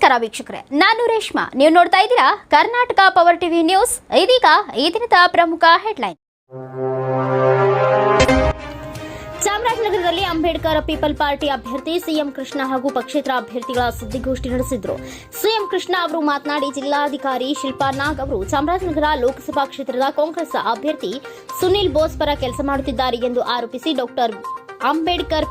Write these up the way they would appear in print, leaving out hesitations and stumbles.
ನಮಸ್ಕಾರ ವೀಕ್ಷಕರೇ, ನಾನು ರೇಷ್ಮಾ. ನೀವು ನೋಡ್ತಾ ಇದ್ದೀರಾ ಕರ್ನಾಟಕ ಪವರ್ ಟಿವಿ ನ್ಯೂಸ್. ಇದೀಗ ಈ ದಿನದ ಪ್ರಮುಖ ಹೆಡ್ಲೈನ್. ಚಾಮರಾಜನಗರದಲ್ಲಿ ಅಂಬೇಡ್ಕರ್ ಪೀಪಲ್ ಪಾರ್ಟಿ ಅಭ್ಯರ್ಥಿ ಸಿಎಂ ಕೃಷ್ಣ ಹಾಗೂ ಪಕ್ಷೇತರ ಅಭ್ಯರ್ಥಿಗಳ ಸುದ್ದಿಗೋಷ್ಠಿ ನಡೆಸಿದರು. ಸಿಎಂ ಕೃಷ್ಣ ಅವರು ಮಾತನಾಡಿ, ಜಿಲ್ಲಾಧಿಕಾರಿ ಶಿಲ್ಪಾ ನಾಗ್ ಅವರು ಚಾಮರಾಜನಗರ ಲೋಕಸಭಾ ಕ್ಷೇತ್ರದ ಕಾಂಗ್ರೆಸ್ ಅಭ್ಯರ್ಥಿ ಸುನಿಲ್ ಬೋಸ್ ಪರ ಕೆಲಸ ಮಾಡುತ್ತಿದ್ದಾರೆ ಎಂದು ಆರೋಪಿಸಿ ಡಾಕ್ಟರ್ ಅಂಬೇಡ್ಕರ್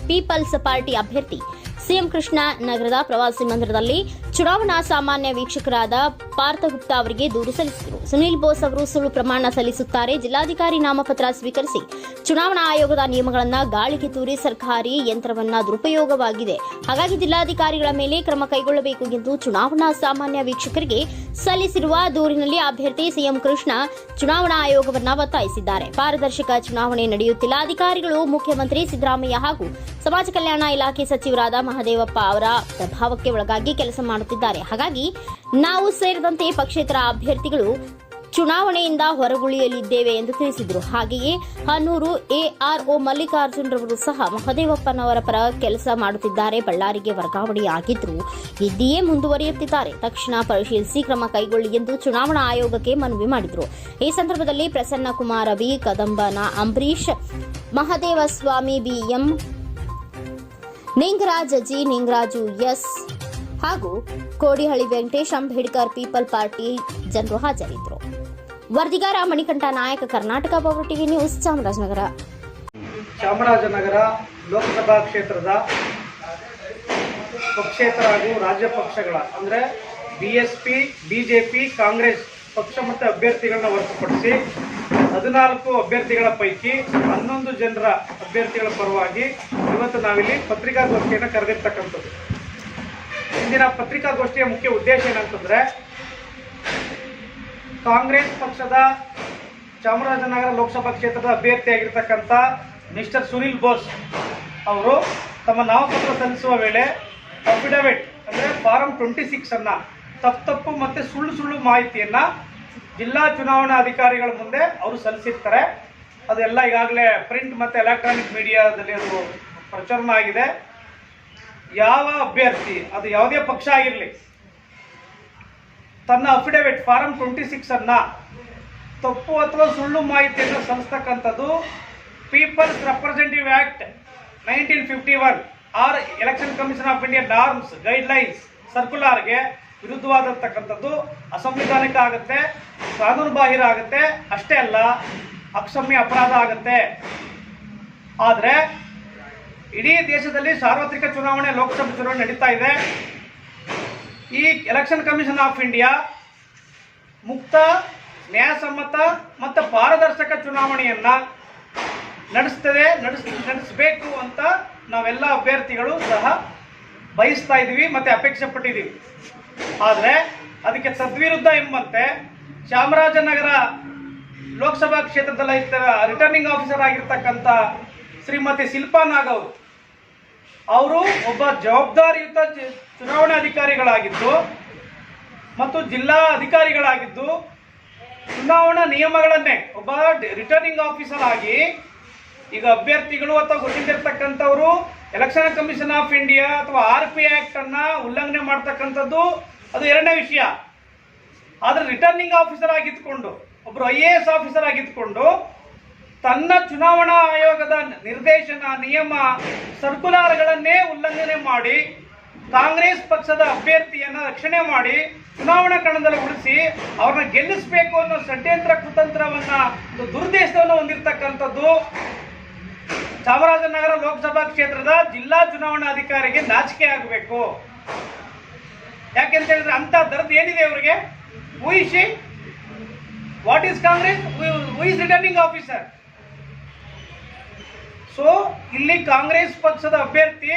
ಪೀಪಲ್ಸ್ ಪಾರ್ಟಿ ಅಭ್ಯರ್ಥಿ ಸಿಎಂ ಕೃಷ್ಣ ನಗರದ ಪ್ರವಾಸಿ ಮಂದಿರದಲ್ಲಿ ಚುನಾವಣಾ ಸಾಮಾನ್ಯ ವೀಕ್ಷಕರಾದ ಪಾರ್ಥಗುಪ್ತಾ ಅವರಿಗೆ ದೂರು ಸಲ್ಲಿಸಿದರು. ಸುನಿಲ್ ಬೋಸ್ ಅವರು ಸುಳ್ಳು ಪ್ರಮಾಣ ಸಲ್ಲಿಸುತ್ತಾರೆ, ಜಿಲ್ಲಾಧಿಕಾರಿ ನಾಮಪತ್ರ ಸ್ವೀಕರಿಸಿ ಚುನಾವಣಾ ಆಯೋಗದ ನಿಯಮಗಳನ್ನು ಗಾಳಿಗೆ ತೂರಿ ಸರ್ಕಾರಿ ಯಂತ್ರವನ್ನ ದುರುಪಯೋಗವಾಗಿದೆ, ಹಾಗಾಗಿ ಜಿಲ್ಲಾಧಿಕಾರಿಗಳ ಮೇಲೆ ಕ್ರಮ ಕೈಗೊಳ್ಳಬೇಕು ಎಂದು ಚುನಾವಣಾ ಸಾಮಾನ್ಯ ವೀಕ್ಷಕರಿಗೆ ಸಲ್ಲಿಸಿರುವ ದೂರಿನಲ್ಲಿ ಅಭ್ಯರ್ಥಿ ಸಿಎಂ ಕೃಷ್ಣ ಚುನಾವಣಾ ಆಯೋಗವನ್ನ ಒತ್ತಾಯಿಸಿದ್ದಾರೆ. ಪಾರದರ್ಶಕ ಚುನಾವಣೆ ನಡೆಯುತ್ತಿಲ್ಲ, ಅಧಿಕಾರಿಗಳು ಮುಖ್ಯಮಂತ್ರಿ ಸಿದ್ದರಾಮಯ್ಯ ಹಾಗೂ ಸಮಾಜ ಕಲ್ಯಾಣ ಇಲಾಖೆ ಸಚಿವರಾದ ಮಹದೇವಪ್ಪ ಅವರ ಪ್ರಭಾವಕ್ಕೆ ಒಳಗಾಗಿ ಕೆಲಸ ಮಾಡುತ್ತಿದ್ದಾರೆ, ಹಾಗಾಗಿ ನಾವು ಸೇರಿದಂತೆ ಪಕ್ಷೇತರ ಅಭ್ಯರ್ಥಿಗಳು ಚುನಾವಣೆಯಿಂದ ಹೊರಗುಳಿಯಲಿದ್ದೇವೆ ಎಂದು ತಿಳಿಸಿದರು. ಹಾಗೆಯೇ ಹನೂರು ಎಆರ್ಒ ಮಲ್ಲಿಕಾರ್ಜುನ್ ರವರು ಸಹ ಮಹದೇವಪ್ಪನವರ ಪರ ಕೆಲಸ ಮಾಡುತ್ತಿದ್ದಾರೆ, ಬಳ್ಳಾರಿಗೆ ವರ್ಗಾವಣೆಯಾಗಿದ್ದರೂ ಇಲ್ಲಿಯೇ ಮುಂದುವರಿಯುತ್ತಿದ್ದಾರೆ, ತಕ್ಷಣ ಪರಿಶೀಲಿಸಿ ಕ್ರಮ ಕೈಗೊಳ್ಳಿ ಎಂದು ಚುನಾವಣಾ ಆಯೋಗಕ್ಕೆ ಮನವಿ ಮಾಡಿದರು. ಈ ಸಂದರ್ಭದಲ್ಲಿ ಪ್ರಸನ್ನ ಕುಮಾರ ಬಿ, ಕದಂಬನ Ambareesh, Mahadevaswamy BM, Ningaraj G, Ningaraju S ಹಾಗೂ ಕೋಡಿಹಳ್ಳಿ ವೆಂಕಟೇಶ್, ಅಂಬೇಡ್ಕರ್ ಪೀಪಲ್ ಪಾರ್ಟಿ ಜನರು ಹಾಜರಿದ್ದರು. ವರದಿಗಾರ Manikanta Nayaka, Karnataka power TV news, Chamarajanagar. Chamarajanagar Lok Sabha ಕ್ಷೇತ್ರದ ಪಕ್ಷೇತರ ಹಾಗೂ ರಾಜ್ಯ ಪಕ್ಷಗಳ ಅಂದರೆ ಬಿಎಸ್ಪಿ, ಬಿಜೆಪಿ, ಕಾಂಗ್ರೆಸ್ ಪಕ್ಷ ಮತ್ತು ಅಭ್ಯರ್ಥಿಗಳನ್ನ ಹೊರತುಪಡಿಸಿ 14 ಅಭ್ಯರ್ಥಿಗಳ ಪೈಕಿ 11 ಜನರ ಅಭ್ಯರ್ಥಿಗಳ ಪರವಾಗಿ ಇವತ್ತು ನಾವಿಲ್ಲಿ ಪತ್ರಿಕಾಗೋಷ್ಠಿಯನ್ನು ಕರೆದಿರ್ತಕ್ಕಂಥದ್ದು. ಇಂದಿನ ಪತ್ರಿಕಾಗೋಷ್ಠಿಯ ಮುಖ್ಯ ಉದ್ದೇಶ ಏನಂತಂದರೆ, ಕಾಂಗ್ರೆಸ್ ಪಕ್ಷದ ಚಾಮರಾಜನಗರ ಲೋಕಸಭಾ ಕ್ಷೇತ್ರದ ಅಭ್ಯರ್ಥಿಯಾಗಿರ್ತಕ್ಕಂಥ ಮಿಸ್ಟರ್ ಸುನಿಲ್ ಬೋಸ್ ಅವರು ತಮ್ಮ ನಾಮಪತ್ರ ಸಲ್ಲಿಸುವ ವೇಳೆ ಅಫಿಡವಿಟ್ ಅಂದರೆ ಫಾರಂ 26 ಅನ್ನು ತಪ್ಪು ಮತ್ತು ಸುಳ್ಳು ಮಾಹಿತಿಯನ್ನು ಜಿಲ್ಲಾ ಚುನಾವಣಾ ಅಧಿಕಾರಿಗಳ ಮುಂದೆ ಅವರು ಸಲ್ಲಿಸಿರ್ತಾರೆ. ಅದೆಲ್ಲ ಈಗಾಗಲೇ ಪ್ರಿಂಟ್ ಮತ್ತು ಎಲೆಕ್ಟ್ರಾನಿಕ್ ಮೀಡಿಯಾದಲ್ಲಿ ಅದು ಪ್ರಚಾರ ಆಗಿದೆ. ಯಾವ ಅಭ್ಯರ್ಥಿ, ಅದು ಯಾವುದೇ ಪಕ್ಷ ಆಗಿರಲಿ, ತನ್ನ ಅಫಿಡವಿಟ್ ಫಾರಂ 26 ಅನ್ನು ತಪ್ಪು ಅಥವಾ ಸುಳ್ಳು ಮಾಹಿತಿಯನ್ನು ಸಲ್ಲಿಸ್ತಕ್ಕಂಥದ್ದು peoples representative act 1951 or election commission of India norms guidelines ಸರ್ಕ್ಯುಲರ್ಗೆ ವಿರುದ್ಧವಾದಂತಕ್ಕಂಥದ್ದು, ಅಸಂವಿಧಾನಿಕ ಆಗುತ್ತೆ, ಕಾನೂನು ಬಾಹಿರ ಆಗುತ್ತೆ, ಅಷ್ಟೇ ಅಲ್ಲ ಅಕ್ಷಮ್ಯ ಅಪರಾಧ ಆಗುತ್ತೆ. ಆದರೆ ಇಡೀ ದೇಶದಲ್ಲಿ ಸಾರ್ವತ್ರಿಕ ಚುನಾವಣೆ, ಲೋಕಸಭಾ ಚುನಾವಣೆ ನಡೀತಾ ಇದೆ. ಈ ಎಲೆಕ್ಷನ್ ಕಮಿಷನ್ ಆಫ್ ಇಂಡಿಯಾ ಮುಕ್ತ, ನ್ಯಾಯಸಮ್ಮತ ಮತ್ತು ಪಾರದರ್ಶಕ ಚುನಾವಣೆಯನ್ನು ನಡೆಸಬೇಕು ಅಂತ ನಾವೆಲ್ಲ ಅಭ್ಯರ್ಥಿಗಳು ಸಹ ಬಯಸ್ತಾ ಇದ್ದೀವಿ ಮತ್ತು ಅಪೇಕ್ಷೆ ಪಟ್ಟಿದ್ದೀವಿ. ಆದರೆ ಅದಕ್ಕೆ ತದ್ವಿರುದ್ಧ ಎಂಬಂತೆ ಚಾಮರಾಜನಗರ ಲೋಕಸಭಾ ಕ್ಷೇತ್ರದಲ್ಲಿ ರಿಟರ್ನಿಂಗ್ ಆಫೀಸರ್ ಆಗಿರ್ತಕ್ಕಂಥ ಶ್ರೀಮತಿ ಶಿಲ್ಪಾ ನಾಗ್ ಅವರು ಒಬ್ಬ ಜವಾಬ್ದಾರಿಯುತ ಚುನಾವಣಾ ಅಧಿಕಾರಿಗಳಾಗಿದ್ದು ಮತ್ತು ಜಿಲ್ಲಾ ಅಧಿಕಾರಿಗಳಾಗಿದ್ದು ಚುನಾವಣಾ ನಿಯಮಗಳನ್ನೇ ಒಬ್ಬ ರಿಟರ್ನಿಂಗ್ ಆಫೀಸರ್ ಆಗಿ ಈಗ ಅಭ್ಯರ್ಥಿಗಳು ಅಥವಾ ಗೊತ್ತಿದ್ದಿರ್ತಕ್ಕಂಥವರು ಎಲೆಕ್ಷನ್ ಕಮಿಷನ್ ಆಫ್ ಇಂಡಿಯಾ ಅಥವಾ RP ಆಕ್ಟ್ ಅನ್ನ ಉಲ್ಲಂಘನೆ ಮಾಡ್ತಕ್ಕಂಥದ್ದು ಅದು ಎರಡನೇ ವಿಷಯ. ಆದರೆ ರಿಟರ್ನಿಂಗ್ ಆಫೀಸರ್ ಆಗಿದ್ದುಕೊಂಡು, ಒಬ್ಬರು IAS ಆಫೀಸರ್ ಆಗಿದ್ದುಕೊಂಡು ತನ್ನ ಚುನಾವಣಾ ಆಯೋಗದ ನಿರ್ದೇಶನ, ನಿಯಮ, ಸರ್ಕ್ಯುಲರ್ಗಳನ್ನೇ ಉಲ್ಲಂಘನೆ ಮಾಡಿ ಕಾಂಗ್ರೆಸ್ ಪಕ್ಷದ ಅಭ್ಯರ್ಥಿಯನ್ನು ರಕ್ಷಣೆ ಮಾಡಿ ಚುನಾವಣಾ ಕಣದಲ್ಲಿ ಉಳಿಸಿ ಅವ್ರನ್ನ ಗೆಲ್ಲಿಸಬೇಕು ಅನ್ನೋ ಷಡ್ಯಂತ್ರ ಕುತಂತ್ರವನ್ನ, ದುರುದ್ದೇಶವನ್ನು ಹೊಂದಿರತಕ್ಕಂಥದ್ದು ಚಾಮರಾಜನಗರ ಲೋಕಸಭಾ ಕ್ಷೇತ್ರದ ಜಿಲ್ಲಾ ಚುನಾವಣಾಧಿಕಾರಿಗೆ ನಾಚಿಕೆ ಆಗಬೇಕು. ಯಾಕೆಂತ ಹೇಳಿದ್ರೆ ಅಂತ ದರ್ದ್ ಏನಿದೆ ಅವರಿಗೆ. Who is she, what is Congress, who is returning officer. So ಇಲ್ಲಿ ಕಾಂಗ್ರೆಸ್ ಪಕ್ಷದ ಅಭ್ಯರ್ಥಿ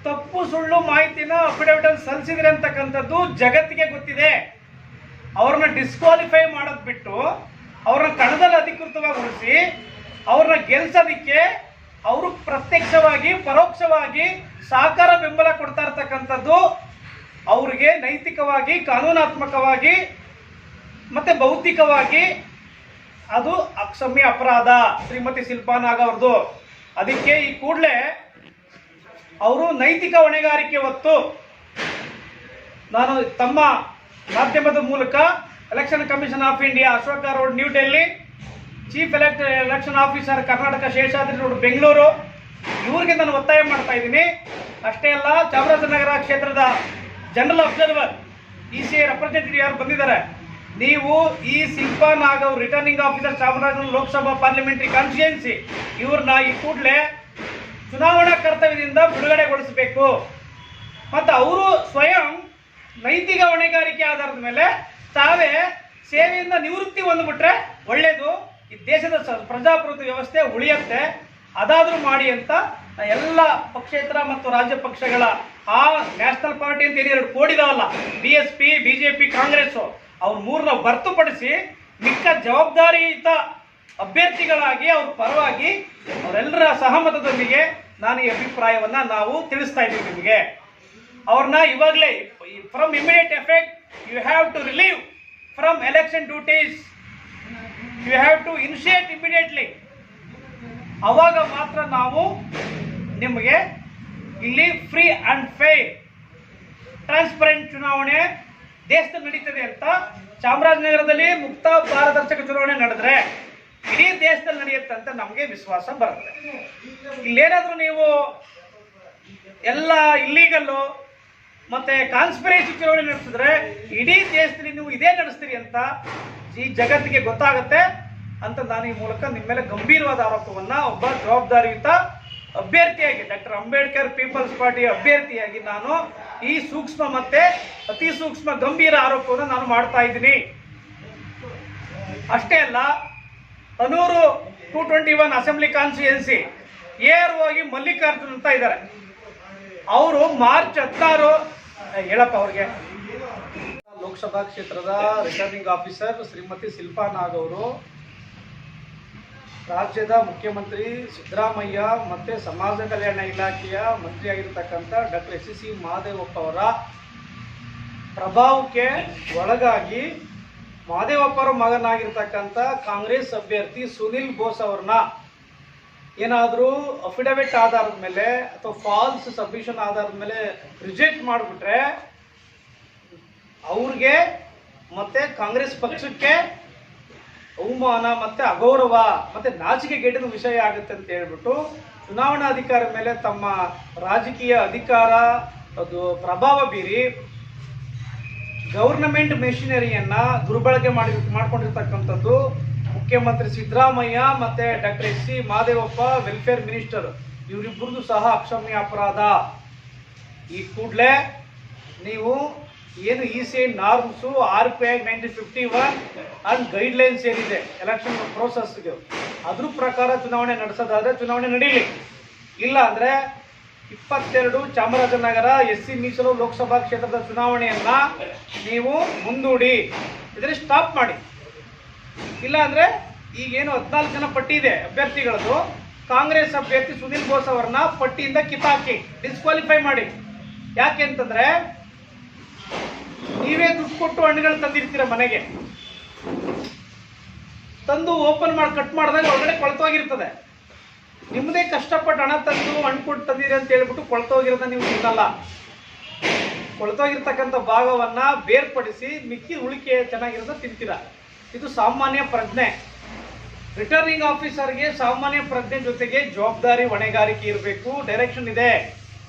ತಪ್ಪು ಸುಳ್ಳು ಮಾಹಿತಿನ ಅಫಿಡವಿಟ್ ಅಲ್ಲಿ ಸಲ್ಲಿಸಿದ್ರೆ ಅಂತಕ್ಕಂಥದ್ದು ಜಗತ್ತಿಗೆ ಗೊತ್ತಿದೆ. ಅವ್ರನ್ನ ಡಿಸ್ಕ್ವಾಲಿಫೈ ಮಾಡೋದು ಬಿಟ್ಟು ಅವ್ರನ್ನ ಕಣದಲ್ಲಿ ಅಧಿಕೃತವಾಗಿ ಉಳಿಸಿ ಅವ್ರನ್ನ ಗೆಲ್ಸೋದಿಕ್ಕೆ ಅವರು ಪ್ರತ್ಯಕ್ಷವಾಗಿ ಪರೋಕ್ಷವಾಗಿ ಸಹಕಾರ ಬೆಂಬಲ ಕೊಡ್ತಾ ಇರ್ತಕ್ಕಂಥದ್ದು ಅವ್ರಿಗೆ ನೈತಿಕವಾಗಿ, ಕಾನೂನಾತ್ಮಕವಾಗಿ ಮತ್ತೆ ಬೌದ್ಧಿಕವಾಗಿ ಅದು ಅಕ್ಷಮ್ಯ ಅಪರಾಧ ಶ್ರೀಮತಿ ಶಿಲ್ಪಾ ನಾಗ್ ಅವ್ರದ್ದು. ಅದಕ್ಕೆ ಈ ಕೂಡಲೇ ಅವರು ನೈತಿಕ ಹೊಣೆಗಾರಿಕೆ ಹೊತ್ತು ನಾನು ತಮ್ಮ ಮಾಧ್ಯಮದ ಮೂಲಕ election commission of India, Ashoka road, New Delhi, chief election officer Karnataka, Sheshadri road, Bengaluru, ಇವ್ರಿಗೆ ನಾನು ಒತ್ತಾಯ ಮಾಡ್ತಾ ಇದ್ದೀನಿ. ಅಷ್ಟೇ ಅಲ್ಲ, ಚಾಮರಾಜನಗರ ಕ್ಷೇತ್ರದ ಜನರಲ್ ಅಬ್ಸರ್ವರ್ ECI ರೆಪ್ರೆಸೆಂಟೇಟಿವ್ ಯಾರು ಬಂದಿದ್ದಾರೆ, ನೀವು ಈ ಶಿಲ್ಪಾ ನಾಗ್ ಅವರು returning officer Chamarajanagar Lok Sabha parliamentary constituency, ಇವ್ರನ್ನ ಈ ಕೂಡಲೇ ಚುನಾವಣಾ ಕರ್ತವ್ಯದಿಂದ ಬಿಡುಗಡೆಗೊಳಿಸಬೇಕು. ಮತ್ತು ಅವರು ಸ್ವಯಂ ನೈತಿಕ ಹೊಣೆಗಾರಿಕೆ ಆಧಾರದ ಮೇಲೆ ತಾವೇ ಸೇವೆಯಿಂದ ನಿವೃತ್ತಿ ಹೊಂದ್ಬಿಟ್ರೆ ಒಳ್ಳೆಯದು. ಈ ದೇಶದ ಪ್ರಜಾಪ್ರಭುತ್ವ ವ್ಯವಸ್ಥೆ ಉಳಿಯುತ್ತೆ. ಅದಾದರೂ ಮಾಡಿ ಅಂತ ಎಲ್ಲ ಪಕ್ಷೇತರ ಮತ್ತು ರಾಜ್ಯ ಪಕ್ಷಗಳ ಆ ನ್ಯಾಷನಲ್ ಪಾರ್ಟಿ ಅಂತ ಏನೆರಡು ಕೋಡಿದಾವಲ್ಲ, BSP, BJP, ಕಾಂಗ್ರೆಸ್ಸು, ಅವ್ರ ಮೂರನ್ನ ಹೊರತುಪಡಿಸಿ ಮಿಕ್ಕ ಜವಾಬ್ದಾರಿಯುತ ಅಭ್ಯರ್ಥಿಗಳಾಗಿ ಅವ್ರ ಪರವಾಗಿ ಅವರೆಲ್ಲರ ಸಹಮತದೊಂದಿಗೆ ನಾನು ಈ ಅಭಿಪ್ರಾಯವನ್ನು ನಾವು ತಿಳಿಸ್ತಾ ಇದ್ದೀವಿ ನಿಮಗೆ. ಅವ್ರನ್ನ ಇವಾಗಲೇ from immediate effect you have to relieve from election duties, you have to initiate immediately. ಅವಾಗ ಮಾತ್ರ ನಾವು ನಿಮಗೆ ಇಲ್ಲಿ ಫ್ರೀ ಆ್ಯಂಡ್ ಫೇರ್ ಟ್ರಾನ್ಸ್ಪರೆಂಟ್ ಚುನಾವಣೆ ದೇಶದಲ್ಲಿ ನಡೀತದೆ ಅಂತ. ಚಾಮರಾಜನಗರದಲ್ಲಿ ಮುಕ್ತ ಪಾರದರ್ಶಕ ಚುನಾವಣೆ ನಡೆದ್ರೆ ಇಡೀ ದೇಶದಲ್ಲಿ ನಡೆಯುತ್ತೆ ಅಂತ ನಮಗೆ ವಿಶ್ವಾಸ ಬರುತ್ತೆ. ಇಲ್ಲೇನಾದರೂ ನೀವು ಎಲ್ಲ ಇಲ್ಲೀಗಲ್ಲು ಮತ್ತೆ ಕಾನ್ಸ್ಪಿರೇಸಿ ಚುನಾವಣೆ ನಡೆಸಿದ್ರೆ ಇಡೀ ದೇಶದಲ್ಲಿ ನೀವು ಇದೇ ನಡೆಸ್ತೀರಿ ಅಂತ ಈ ಜಗತ್ತಿಗೆ ಗೊತ್ತಾಗುತ್ತೆ ಅಂತ ನಾನು ಈ ಮೂಲಕ ನಿಮ್ಮ ಮೇಲೆ ಗಂಭೀರವಾದ ಆರೋಪವನ್ನು ಒಬ್ಬ ಜವಾಬ್ದಾರಿಯುತ ಅಭ್ಯರ್ಥಿಯಾಗಿ, ಡಾಕ್ಟರ್ ಅಂಬೇಡ್ಕರ್ ಪೀಪಲ್ಸ್ ಪಾರ್ಟಿ ಅಭ್ಯರ್ಥಿಯಾಗಿ ನಾನು ಈ ಸೂಕ್ಷ್ಮ ಮತ್ತೆ ಅತಿ ಸೂಕ್ಷ್ಮ ಗಂಭೀರ ಆರೋಪವನ್ನು ನಾನು ಮಾಡ್ತಾ ಇದ್ದೀನಿ. ಅಷ್ಟೇ ಅಲ್ಲ, ಅನೂರು 221 ಅಸೆಂಬ್ಲಿ ಕಾನ್ಸ್ಟಿಟ್ಯೂನ್ಸಿ ಹೋಗಿ ಮಲ್ಲಿಕಾರ್ಜುನ್ ಅಂತ ಇದ್ದಾರೆ. ಅವರು ಮಾರ್ಚ್ 16 ಹೇಳಪ್ಪ ಅವ್ರಿಗೆ ಲೋಕಸಭಾ ಕ್ಷೇತ್ರದ ರಿಟರ್ನಿಂಗ್ ಆಫೀಸರ್ ಶ್ರೀಮತಿ ಶಿಲ್ಪಾ ನಾಗ್ ಅವರು ರಾಜ್ಯದ ಮುಖ್ಯಮಂತ್ರಿ ಸಿದ್ದರಾಮಯ್ಯ ಮತ್ತು ಸಮಾಜ ಕಲ್ಯಾಣ ಇಲಾಖೆಯ ಮಂತ್ರಿಯಾಗಿರ್ತಕ್ಕಂಥ ಡಾಕ್ಟರ್ SC ಮಹದೇವಪ್ಪ ಅವರ ಪ್ರಭಾವಕ್ಕೆ ಒಳಗಾಗಿ ಮಹದೇವಪ್ಪ ಅವರ ಮಗನಾಗಿರ್ತಕ್ಕಂಥ ಕಾಂಗ್ರೆಸ್ ಅಭ್ಯರ್ಥಿ ಸುನಿಲ್ ಬೋಸ್ ಅವ್ರನ್ನ ಏನಾದರೂ ಅಫಿಡವಿಟ್ ಆಧಾರದ ಮೇಲೆ ಅಥವಾ ಫಾಲ್ಸ್ ಸಬ್ಮಿಷನ್ ಆಧಾರದ ಮೇಲೆ ರಿಜೆಕ್ಟ್ ಮಾಡಿಬಿಟ್ರೆ ಅವ್ರಿಗೆ ಮತ್ತು ಕಾಂಗ್ರೆಸ್ ಪಕ್ಷಕ್ಕೆ ಅವಮಾನ ಮತ್ತು ಅಗೌರವ ಮತ್ತು ನಾಚಿಕೆಗೇಡಿನ ವಿಷಯ ಆಗುತ್ತೆ ಅಂತ ಹೇಳ್ಬಿಟ್ಟು ಚುನಾವಣಾ ಅಧಿಕಾರದ ಮೇಲೆ ತಮ್ಮ ರಾಜಕೀಯ ಅಧಿಕಾರ ಅದು ಪ್ರಭಾವ ಬೀರಿ ಗೌರ್ನಮೆಂಟ್ ಮೆಷಿನರಿಯನ್ನು ದುರ್ಬಳಕೆ ಮಾಡ್ಕೊಂಡಿರ್ತಕ್ಕಂಥದ್ದು ಮುಖ್ಯಮಂತ್ರಿ ಸಿದ್ದರಾಮಯ್ಯ ಮತ್ತು doctor SC Mahadevappa welfare minister ಇವರಿಬ್ಬರದು ಸಹ ಅಕ್ಷಮ್ಯ ಅಪರಾಧ. ಈ ಕೂಡಲೇ ನೀವು ಏನು ECI norms RPI 1951 and guidelines ಏನಿದೆ ಎಲೆಕ್ಷನ್ ಪ್ರೋಸೆಸ್ಗೆ ಅದ್ರ ಪ್ರಕಾರ ಚುನಾವಣೆ ನಡೆಸೋದಾದರೆ ಚುನಾವಣೆ ನಡೀಲಿ. ಇಲ್ಲ ಅಂದರೆ 22 ಚಾಮರಾಜನಗರ SC ಮೀಸಲು ಲೋಕಸಭಾ ಕ್ಷೇತ್ರದ ಚುನಾವಣೆಯನ್ನು ನೀವು ಮುಂದೂಡಿ, ಇದರಲ್ಲಿ ಸ್ಟಾಪ್ ಮಾಡಿ. ಇಲ್ಲ ಅಂದರೆ ಈಗೇನು 14 ಜನ ಪಟ್ಟಿ ಇದೆ ಅಭ್ಯರ್ಥಿಗಳದ್ದು, ಕಾಂಗ್ರೆಸ್ ಅಭ್ಯರ್ಥಿ ಸುನಿಲ್ ಬೋಸ್ ಅವರನ್ನ ಪಟ್ಟಿಯಿಂದ ಕಿತ್ತಾಕಿ ಡಿಸ್ಕ್ವಾಲಿಫೈ ಮಾಡಿ. ಯಾಕೆ ಅಂತಂದರೆ ನೀವೇ ದುಡ್ಡು ಕೊಟ್ಟು ಹಣ್ಣುಗಳು ತಂದಿರ್ತೀರ, ಮನೆಗೆ ತಂದು ಓಪನ್ ಮಾಡಿ ಕಟ್ ಮಾಡಿದಾಗ ಒಳಗಡೆ ಕೊಳ್ತೋಗಿರ್ತದೆ. ನಿಮ್ಮದೇ ಕಷ್ಟಪಟ್ಟು ಹಣ ತಂದು ಹಣ್ಣು ಕೊಟ್ಟು ತಂದಿರಿ ಅಂತ ಹೇಳ್ಬಿಟ್ಟು ಕೊಳ್ತೋಗಿರೋದನ್ನ ನೀವು ತಿನ್ನಲ್ಲ. ಕೊಳ್ತೋಗಿರ್ತಕ್ಕಂಥ ಭಾಗವನ್ನು ಬೇರ್ಪಡಿಸಿ ಮಿಕ್ಕಿ ಉಳಿಕೆ ಚೆನ್ನಾಗಿರೋದನ್ನ ತಿಂತೀರ. ಇದು ಸಾಮಾನ್ಯ ಪ್ರಜ್ಞೆ. ರಿಟರ್ನಿಂಗ್ ಆಫೀಸರ್ಗೆ ಸಾಮಾನ್ಯ ಪ್ರಜ್ಞೆ ಜೊತೆಗೆ ಜವಾಬ್ದಾರಿ ಹೊಣೆಗಾರಿಕೆ ಇರಬೇಕು, ಡೈರೆಕ್ಷನ್ ಇದೆ.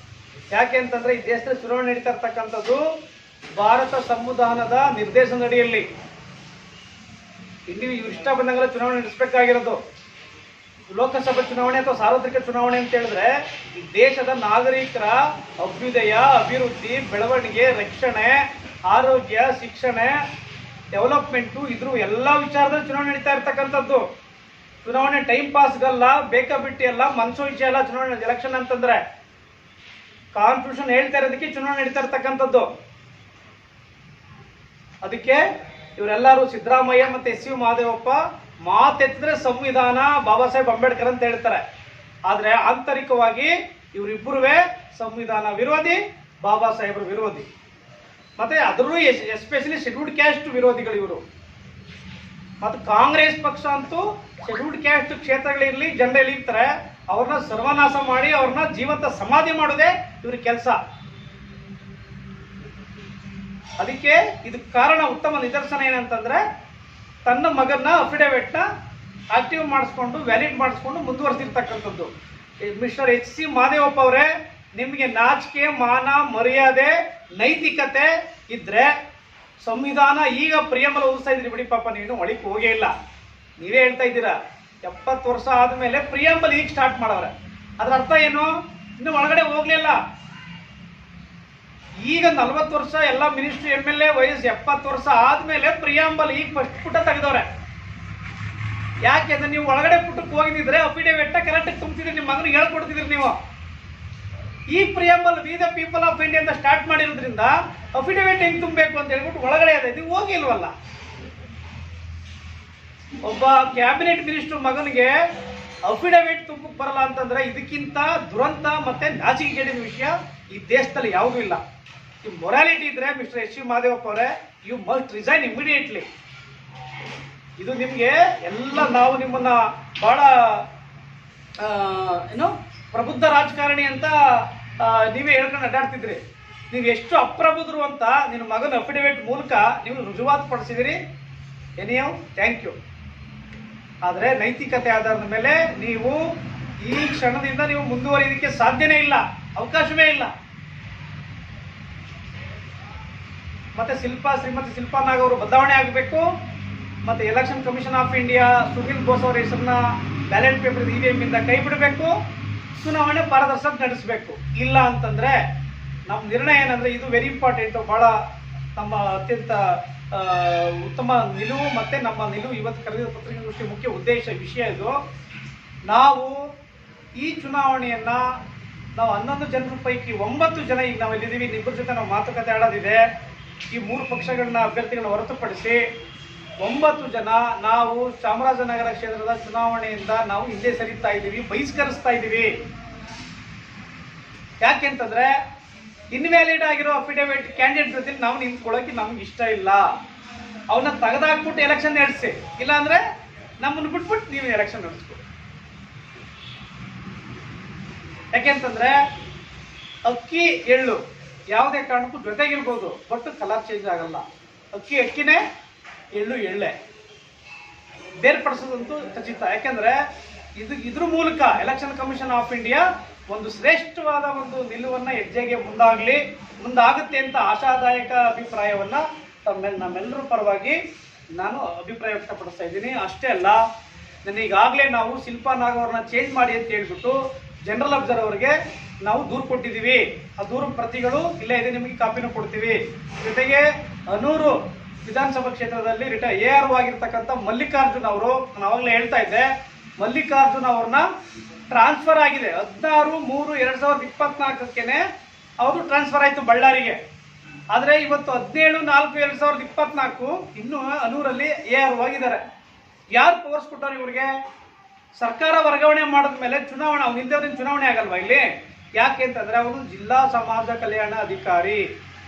ಯಾಕೆ ಅಂತಂದರೆ ಈ ದೇಶದಲ್ಲಿ ಚುನಾವಣೆ ನಡೀತಾ ಇರ್ತಕ್ಕಂಥದ್ದು ಭಾರತ ಸಂವಿಧಾನದ ನಿರ್ದೇಶನಡಿಯಲ್ಲಿ. ಇಲ್ಲಿ ಇಷ್ಟ ಬಂದಂಗೆಲ್ಲ ಚುನಾವಣೆ ನಡೆಸಬೇಕಾಗಿರೋದು. ಲೋಕಸಭಾ ಚುನಾವಣೆ ಅಥವಾ ಸಾರ್ವತ್ರಿಕ ಚುನಾವಣೆ ಅಂತ ಹೇಳಿದ್ರೆ ಈ ದೇಶದ ನಾಗರಿಕರ ಅಭ್ಯುದಯ, ಅಭಿವೃದ್ಧಿ, ಬೆಳವಣಿಗೆ, ರಕ್ಷಣೆ, ಆರೋಗ್ಯ, ಶಿಕ್ಷಣ, ಡೆವಲಪ್ಮೆಂಟು ಇದ್ರ ಎಲ್ಲ ವಿಚಾರದಲ್ಲಿ ಚುನಾವಣೆ ನಡೀತಾ ಇರ್ತಕ್ಕಂಥದ್ದು. ಚುನಾವಣೆ ಟೈಮ್ ಪಾಸ್ಗಲ್ಲ, ಬೇಕಾಬಿಟ್ಟಿ ಅಲ್ಲ, ಮನಸೋ ವಿಷಯ ಅಲ್ಲ. ಚುನಾವಣೆ ಎಲೆಕ್ಷನ್ ಅಂತಂದ್ರೆ ಕಾನ್ಸ್ಟಿಟ್ಯೂಷನ್ ಹೇಳ್ತಾ ಇರೋದಕ್ಕೆ ಚುನಾವಣೆ ನಡೀತಾ ಇರ್ತಕ್ಕಂಥದ್ದು. ಅದಕ್ಕೆ ಇವರೆಲ್ಲರೂ ಸಿದ್ದರಾಮಯ್ಯ ಮತ್ತು SC ಮಹದೇವಪ್ಪ ಮಾತೆತ್ತಿದ್ರೆ ಸಂವಿಧಾನ ಬಾಬಾ ಸಾಹೇಬ್ ಅಂಬೇಡ್ಕರ್ ಅಂತ ಹೇಳ್ತಾರೆ. ಆದರೆ ಆಂತರಿಕವಾಗಿ ಇವರಿಬ್ಬರುವೇ ಸಂವಿಧಾನ ವಿರೋಧಿ, ಬಾಬಾ ಸಾಹೇಬ್ರ ವಿರೋಧಿ, ಮತ್ತು ಅದರಲ್ಲೂ ಎಸ್ಪೆಷಲಿ ಶೆಡ್ಯೂಲ್ಡ್ ಕ್ಯಾಸ್ಟ್ ವಿರೋಧಿಗಳು ಇವರು. ಮತ್ತು ಕಾಂಗ್ರೆಸ್ ಪಕ್ಷ ಅಂತೂ ಶೆಡ್ಯೂಲ್ಡ್ ಕ್ಯಾಸ್ಟ್ ಕ್ಷೇತ್ರಗಳಿರಲಿ, ಜನರಲ್ಲಿ ಇರ್ತಾರೆ, ಅವ್ರನ್ನ ಸರ್ವನಾಶ ಮಾಡಿ ಅವ್ರನ್ನ ಜೀವಂತ ಸಮಾಧಿ ಮಾಡೋದೇ ಇವ್ರ ಕೆಲಸ. ಅದಕ್ಕೆ ಇದಕ್ಕೆ ಕಾರಣ ಉತ್ತಮ ನಿದರ್ಶನ ಏನಂತಂದ್ರೆ ತನ್ನ ಮಗನ ಅಫಿಡವಿಟ್ನ ಆಕ್ಟಿವ್ ಮಾಡಿಸ್ಕೊಂಡು ವ್ಯಾಲಿಡ್ ಮಾಡಿಸ್ಕೊಂಡು ಮುಂದುವರೆಸಿರ್ತಕ್ಕಂಥದ್ದು. ಮಿಸ್ಟರ್ ಎಚ್ ಸಿ ಮಾದೇವಪ್ಪ ಅವರೇ, ನಿಮಗೆ ನಾಚಿಕೆ, ಮಾನ, ಮರ್ಯಾದೆ, ನೈತಿಕತೆ ಇದ್ರೆ ಸಂವಿಧಾನ ಈಗ ಪ್ರಿಯಂಬಲ್ ಓದಿಸ್ತಾ ಇದ್ರಿ ಬಿಡಿ, ಪಾಪ ನೀನು ಒಳಗೆ ಹೋಗೇ ಇಲ್ಲ. ನೀವೇ ಹೇಳ್ತಾ ಇದ್ದೀರಾ 70 ವರ್ಷ ಆದಮೇಲೆ ಪ್ರಿಯಂಬಲ್ ಈಗ ಸ್ಟಾರ್ಟ್ ಮಾಡವ್ರೆ. ಅದ್ರ ಅರ್ಥ ಏನು? ಇನ್ನು ಒಳಗಡೆ ಹೋಗ್ಲಿಲ್ಲ. ಈಗ 40 ವರ್ಷ ಎಲ್ಲ ಮಿನಿಸ್ಟ್ರಿ MLA ವಯಸ್ಸು 70 ವರ್ಷ ಆದ್ಮೇಲೆ ಪ್ರಿಯಾಂಬಲ್ ಈಗ ಫಸ್ಟ್ ಪುಟ ತೆಗೆದವ್ರೆ. ಯಾಕೆಂದ್ರೆ ನೀವು ಒಳಗಡೆ ಪುಟಕ್ಕೆ ಹೋಗಿದ್ರೆ ಅಫಿಡೇವಿಟ್ ಕರೆಕ್ಟ್ ತುಂಬ್ತಿದ್ರಿ, ನಿಮ್ಮ ಮಗನಿಗೆ ಹೇಳ್ಕೊಡ್ತಿದ್ರಿ ನೀವು. ಈ preamble we the people of India ಅಂತ ಸ್ಟಾರ್ಟ್ ಮಾಡಿರೋದ್ರಿಂದ ಅಫಿಡೇವಿಟ್ ಹೆಂಗ್ ತುಂಬಬೇಕು ಅಂತ ಹೇಳ್ಬಿಟ್ಟು ಒಳಗಡೆ ಅದೇ ನೀವು ಹೋಗಿಲ್ವಲ್ಲ. ಒಬ್ಬ ಕ್ಯಾಬಿನೆಟ್ ಮಿನಿಸ್ಟರ್ ಮಗನಿಗೆ ಅಫಿಡವಿಟ್ ತುಂಬಕ್ಕೆ ಬರಲ್ಲ ಅಂತಂದ್ರೆ ಇದಕ್ಕಿಂತ ದುರಂತ ಮತ್ತೆ ನಾಚಿಕೆಗೇಡಿನ ವಿಷಯ ಈ ದೇಶದಲ್ಲಿ ಯಾವುದೂ ಇಲ್ಲ. ಈ ಮೊರಾಲಿಟಿ ಇದ್ರೆ ಮಿಸ್ಟರ್ ಎಚ್ ಸಿ ಮಾದೇವಪ್ಪ ಅವರೇ, ಯು ಮಸ್ಟ್ ರಿಸೈನ್ ಇಮಿಡಿಯೇಟ್ಲಿ. ಇದು ನಿಮಗೆ ಎಲ್ಲ ನಾವು ನಿಮ್ಮನ್ನ ಬಹಳ ಏನು ಪ್ರಬುದ್ಧ ರಾಜಕಾರಣಿ ಅಂತ ನೀವೇ ಹೇಳ್ಕೊಂಡು ಅಡ್ಡಾಡ್ತಿದ್ರಿ. ನೀವು ಎಷ್ಟು ಅಪ್ರಬುದ್ಧರು ಅಂತ ನಿನ್ನ ಮಗನ ಅಫಿಡವಿಟ್ ಮೂಲಕ ನೀವು ರುಜುವಾತು ಪಡಿಸಿದಿರಿ. ಎನಿಯೋ ಥ್ಯಾಂಕ್ ಯು. ಆದರೆ ನೈತಿಕತೆ ಆಧಾರದ ಮೇಲೆ ನೀವು ಈ ಕ್ಷಣದಿಂದ ನೀವು ಮುಂದುವರಿಯೋದಕ್ಕೆ ಸಾಧ್ಯನೇ ಇಲ್ಲ, ಅವಕಾಶವೇ ಇಲ್ಲ. ಮತ್ತೆ ಶ್ರೀಮತಿ ಶಿಲ್ಪಾ ನಾಗ್ ಅವರು ಬದಲಾವಣೆ ಆಗಬೇಕು. ಮತ್ತೆ election commission of India Sunil Bose ಅವರ ಹೆಸರನ್ನ ಬ್ಯಾಲೆಟ್ ಪೇಪರ್ EVM ಇಂದ ಕೈ ಬಿಡಬೇಕು. ಚುನಾವಣೆ ಪಾರದರ್ಶಕ ನಡೆಸಬೇಕು. ಇಲ್ಲ ಅಂತಂದ್ರೆ ನಮ್ಮ ನಿರ್ಣಯ ಏನಂದ್ರೆ, ಇದು ವೆರಿ ಇಂಪಾರ್ಟೆಂಟ್, ಬಹಳ ನಮ್ಮ ಅತ್ಯಂತ ಉತ್ತಮ ನಿಲುವು ಮತ್ತೆ ನಮ್ಮ ನಿಲುವು ಇವತ್ತು ಕರೆದ ಪತ್ರಿಕಾಗೋಷ್ಠಿ ಮುಖ್ಯ ಉದ್ದೇಶ ವಿಷಯ ಇದು. ನಾವು ಈ ಚುನಾವಣೆಯನ್ನ ನಾವು 11 ಜನರ ಪೈಕಿ 9 ಜನ ಈಗ ನಾವು ಎಲ್ಲಿದ್ದೀವಿ, ನಿಬ್ಬರ ಜೊತೆ ನಾವು ಮಾತುಕತೆ ಆಡೋದಿದೆ. ಈ 3 ಪಕ್ಷಗಳನ್ನ ಅಭ್ಯರ್ಥಿಗಳನ್ನ ಹೊರತುಪಡಿಸಿ 9 ಜನ ನಾವು ಚಾಮರಾಜನಗರ ಕ್ಷೇತ್ರದ ಚುನಾವಣೆಯಿಂದ ನಾವು ಹಿಂದೆ ಸರಿತಾ ಇದ್ದೀವಿ, ಬಹಿಷ್ಕರಿಸ್ತಾ ಇದ್ದೀವಿ. ಯಾಕೆಂತಂದ್ರೆ ಇನ್ವ್ಯಾಲಿಡ್ ಆಗಿರೋ ಅಫಿಡವಿಟ್ ಕ್ಯಾಂಡಿಡೇಟ್ ಜೊತೆ ನಾವು ನಿಂತ್ಕೊಳ್ಳೋಕೆ ನಮ್ಗೆ ಇಷ್ಟ ಇಲ್ಲ. ಅವನ್ನ ತೆಗೆದಾಕ್ಬಿಟ್ಟು ಎಲೆಕ್ಷನ್ ನಡೆಸಿ, ಇಲ್ಲಾಂದ್ರೆ ನಮ್ಮನ್ನು ಬಿಟ್ಬಿಟ್ಟು ನೀವು ಎಲೆಕ್ಷನ್ ನಡೆಸ್ಕೊ. ಯಾಕೆಂತಂದ್ರೆ ಅಕ್ಕಿ ಎಳ್ಳು ಯಾವುದೇ ಕಾರಣಕ್ಕೂ ಜೊತೆಗಿರ್ಬೋದು, ಬಟ್ ಕಲರ್ ಚೇಂಜ್ ಆಗಲ್ಲ. ಅಕ್ಕಿನೇ, ಎಳ್ಳು ಎಳ್ಳೆ, ಬೇರ್ಪಡಿಸೋದಂತೂ ಖಚಿತ. ಯಾಕೆಂದ್ರೆ ಇದ್ರ ಮೂಲಕ ಎಲೆಕ್ಷನ್ ಕಮಿಷನ್ ಆಫ್ ಇಂಡಿಯಾ ಒಂದು ಶ್ರೇಷ್ಠವಾದ ಒಂದು ನಿಲುವನ್ನ ಹೆಜ್ಜೆಗೆ ಮುಂದಾಗುತ್ತೆ ಅಂತ ಆಶಾದಾಯಕ ಅಭಿಪ್ರಾಯವನ್ನ ನಮ್ಮೆಲ್ಲರ ಪರವಾಗಿ ನಾನು ಅಭಿಪ್ರಾಯ ವ್ಯಕ್ತಪಡಿಸ್ತಾ ಇದ್ದೀನಿ. ಅಷ್ಟೇ ಅಲ್ಲ, ಈಗಾಗಲೇ ನಾವು ಶಿಲ್ಪಾ ನಾಗ್ ಅವ್ರನ್ನ ಚೇಂಜ್ ಮಾಡಿ ಅಂತ ಹೇಳ್ಬಿಟ್ಟು ಜನರಲ್ ಅಬ್ಸರ್ವರ್ಗೆ ನಾವು ದೂರು ಕೊಟ್ಟಿದ್ದೀವಿ. ಆ ದೂರು ಪ್ರತಿಗಳು ಇಲ್ಲೇ ಇದೆ, ನಿಮಗೆ ಕಾಪಿನೂ ಕೊಡ್ತೀವಿ. ಜೊತೆಗೆ ಅನೂರು ವಿಧಾನಸಭಾ ಕ್ಷೇತ್ರದಲ್ಲಿ AR ಆಗಿರ್ತಕ್ಕಂಥ ಮಲ್ಲಿಕಾರ್ಜುನ್ ಅವರು, ನಾನು ಅವಾಗಲೇ ಹೇಳ್ತಾ ಇದ್ದೆ, ಮಲ್ಲಿಕಾರ್ಜುನ್ ಅವ್ರನ್ನ ಟ್ರಾನ್ಸ್ಫರ್ ಆಗಿದೆ 16/3/2024 ಅವರು ಟ್ರಾನ್ಸ್ಫರ್ ಆಯಿತು ಬಳ್ಳಾರಿಗೆ. ಆದರೆ ಇವತ್ತು 17/4/2024 ಇನ್ನೂ ಅನೂರಲ್ಲಿ AR ಆಗಿದ್ದಾರೆ. ಯಾರು ಪವರ್ಸ್ ಕೊಟ್ಟರು ಇವ್ರಿಗೆ? ಸರ್ಕಾರ ವರ್ಗಾವಣೆ ಮಾಡಿದ್ಮೇಲೆ ಚುನಾವಣೆ ಅವ್ನು ಇಲ್ದವ್ರಿಂದ ಚುನಾವಣೆ ಆಗಲ್ವಾ ಇಲ್ಲಿ? ಯಾಕೆ ಅಂತಂದ್ರೆ ಅವನು ಜಿಲ್ಲಾ ಸಮಾಜ ಕಲ್ಯಾಣ ಅಧಿಕಾರಿ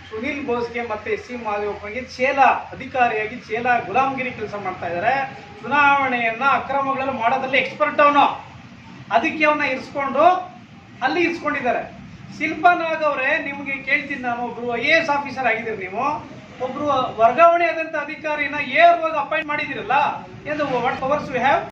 ಸುನಿಲ್ ಬೋಸ್ಗೆ ಮತ್ತೆ ಎಸ್ ಸಿ ಮಾದೇವಪ್ಪಗೆ ಚೇಲ ಅಧಿಕಾರಿಯಾಗಿ ಚೇಲ ಗುಲಾಮಗಿರಿ ಕೆಲಸ ಮಾಡ್ತಾ ಇದ್ದಾರೆ. ಚುನಾವಣೆಯನ್ನ ಅಕ್ರಮಗಳನ್ನು ಮಾಡೋದ್ರಲ್ಲಿ ಎಕ್ಸ್ಪರ್ಟ್ ಅವನು. ಅದಕ್ಕೆ ಅವನ್ನ ಇರಿಸ್ಕೊಂಡು ಅಲ್ಲಿ ಇರಿಸ್ಕೊಂಡಿದ್ದಾರೆ. ಶಿಲ್ಪಾ ನಾಗ್ ಅವರೇ, ನಿಮಗೆ ಕೇಳ್ತೀನಿ ನಾನು, ಒಬ್ರು IAS ಆಫೀಸರ್ ಆಗಿದ್ದೀರಿ ನೀವು, ಒಬ್ರು ವರ್ಗಾವಣೆ ಆದಂತ ಅಧಿಕಾರಿನ AR ಅಪಾಯಿಂಟ್ ಮಾಡಿದಿರಲ್ಲ, ಎಂದು ವಾಟ್ ಪವರ್ಸ್ ಯು ಹ್ಯಾವ್?